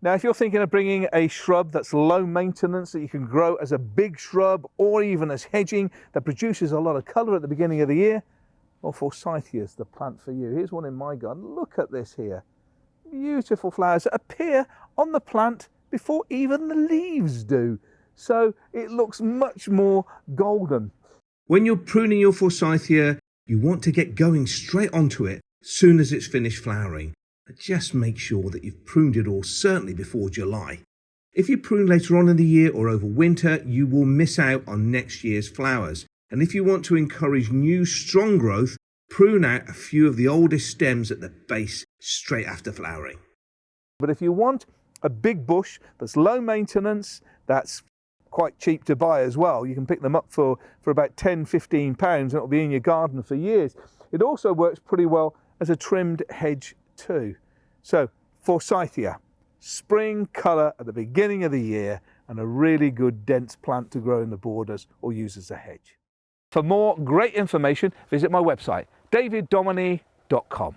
Now, if you're thinking of bringing a shrub that's low maintenance, that you can grow as a big shrub or even as hedging, that produces a lot of colour at the beginning of the year, well, Forsythia is the plant for you. Here's one in my garden. Look at this here. Beautiful flowers that appear on the plant before even the leaves do. So it looks much more golden. When you're pruning your Forsythia, you want to get going straight onto it as soon as it's finished flowering. Just make sure that you've pruned it all certainly before July. If you prune later on in the year or over winter, you will miss out on next year's flowers. And if you want to encourage new strong growth, prune out a few of the oldest stems at the base straight after flowering. But if you want a big bush that's low maintenance, that's quite cheap to buy as well. You can pick them up for about £10–15 and it'll be in your garden for years. It also works pretty well as a trimmed hedge too. So Forsythia, spring colour at the beginning of the year and a really good dense plant to grow in the borders or use as a hedge. For more great information, visit my website, daviddomoney.com.